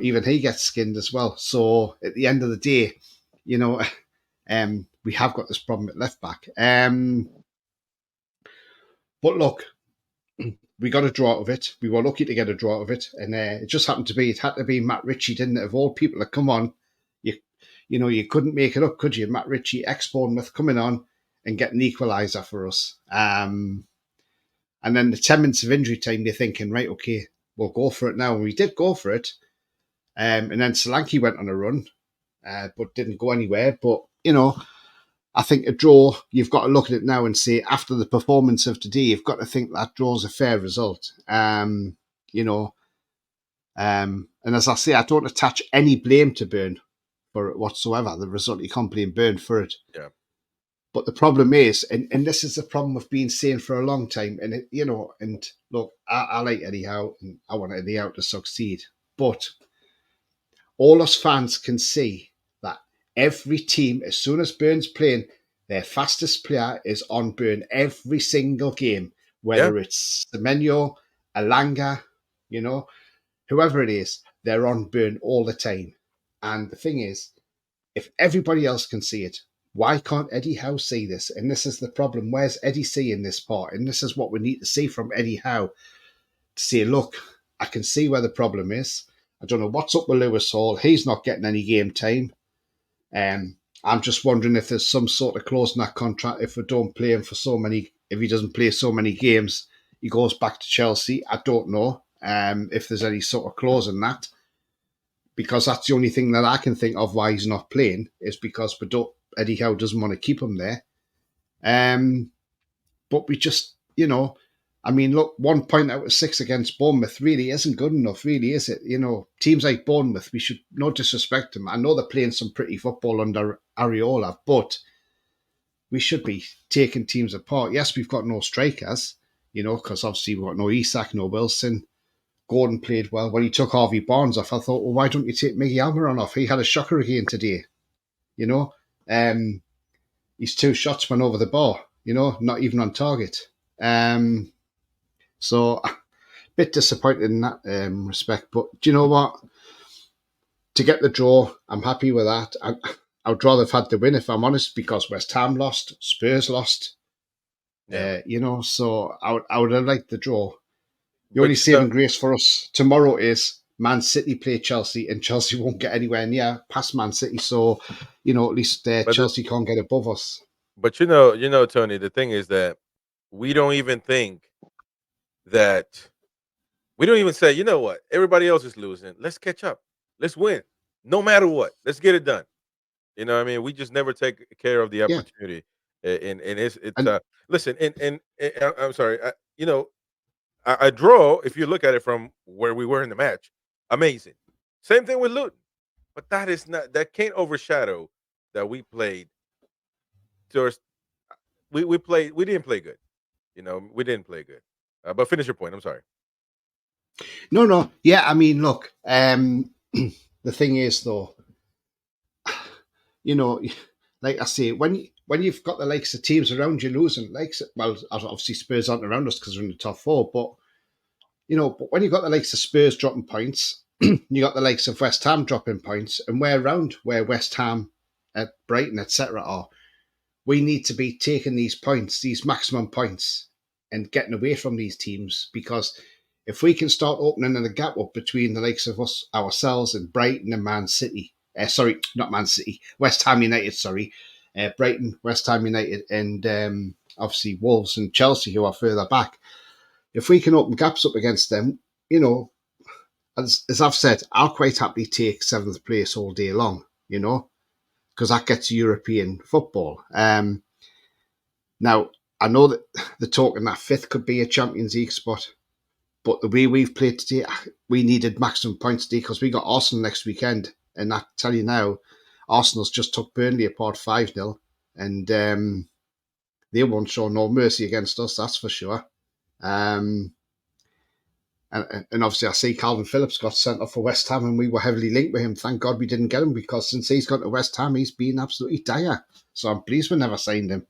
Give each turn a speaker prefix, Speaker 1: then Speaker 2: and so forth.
Speaker 1: even he gets skinned as well. So at the end of the day, we have got this problem at left back. But look, we got a draw out of it. We were lucky to get a draw out of it, and it just happened to be it had to be Matt Ritchie, didn't it? Of all people to come on, you couldn't make it up, could you? Matt Ritchie, ex-Bournemouth, coming on and getting an equaliser for us. And then the 10 minutes of injury time, you're thinking, right, okay, we'll go for it now. And we did go for it. And then Solanke went on a run, but didn't go anywhere. But, I think a draw, you've got to look at it now and say, after the performance of today, you've got to think that draw's a fair result. And as I say, I don't attach any blame to Burn for it whatsoever. The result, you can't blame Burn for it.
Speaker 2: Yeah.
Speaker 1: But the problem is, and this is the problem we've been saying for a long time, and and look, I like Eddie Howe, and I want Eddie Howe to succeed. But all us fans can see that every team, as soon as Burn's playing, their fastest player is on Burn every single game, whether it's Semenyo, Alanga, whoever it is, they're on Burn all the time. And the thing is, if everybody else can see it, why can't Eddie Howe see this? And this is the problem. Where's Eddie seeing this part? And this is what we need to see from Eddie Howe. To say, look, I can see where the problem is. I don't know what's up with Lewis Hall. He's not getting any game time. I'm just wondering if there's some sort of clause in that contract. If we don't play him if he doesn't play so many games, he goes back to Chelsea. I don't know if there's any sort of clause in that. Because that's the only thing that I can think of why he's not playing is because Eddie Howe doesn't want to keep him there. But we just, look, 1 point out of 6 against Bournemouth really isn't good enough, really, is it? Teams like Bournemouth, we should no disrespect them. I know they're playing some pretty football under Areola, but we should be taking teams apart. Yes, we've got no strikers, because obviously we've got no Isak, no Wilson. Gordon played well. When he took Harvey Barnes off, I thought, well, why don't you take Miggy Almiron off? He had a shocker again today. His 2 shots went over the bar, not even on target. So a bit disappointed in that respect. But do you know what? To get the draw, I'm happy with that. I would rather have had the win, if I'm honest, because West Ham lost, Spurs lost. Yeah. So I would have liked the draw. The only saving grace for us tomorrow is Man City play Chelsea, and Chelsea won't get anywhere near past Man City. So, at least Chelsea can't get above us.
Speaker 2: But Tony, the thing is that we don't even say, you know what, everybody else is losing. Let's catch up. Let's win. No matter what. Let's get it done. We just never take care of the opportunity. Yeah. Listen, and I'm sorry, a draw, if you look at it from where we were in the match, amazing. Same thing with Luton. But that can't overshadow that we played. We didn't play good. We didn't play good. But finish your point. I'm sorry.
Speaker 1: No. Yeah, look, the thing is, though, like I say, when you've got the likes of teams around you losing, obviously Spurs aren't around us because we're in the top 4, but but when you've got the likes of Spurs dropping points, you got the likes of West Ham dropping points, and we're around where West Ham, Brighton, etc. are. We need to be taking these points, these maximum points, and getting away from these teams, because if we can start opening the gap up between the likes of us, ourselves, and Brighton and Man City, not Man City, West Ham United, Brighton, West Ham United, and obviously Wolves and Chelsea, who are further back. If we can open gaps up against them, as I've said, I'll quite happily take 7th place all day long, because that gets European football. Now, I know that the talk in that 5th could be a Champions League spot, but the way we've played today, we needed maximum points today because we got Arsenal next weekend. And I tell you now, Arsenal's just took Burnley apart 5-0, and they won't show no mercy against us, that's for sure. And obviously I see Calvin Phillips got sent off for West Ham, and we were heavily linked with him. Thank God we didn't get him, because since he's gone to West Ham, he's been absolutely dire. So I'm pleased we never signed him.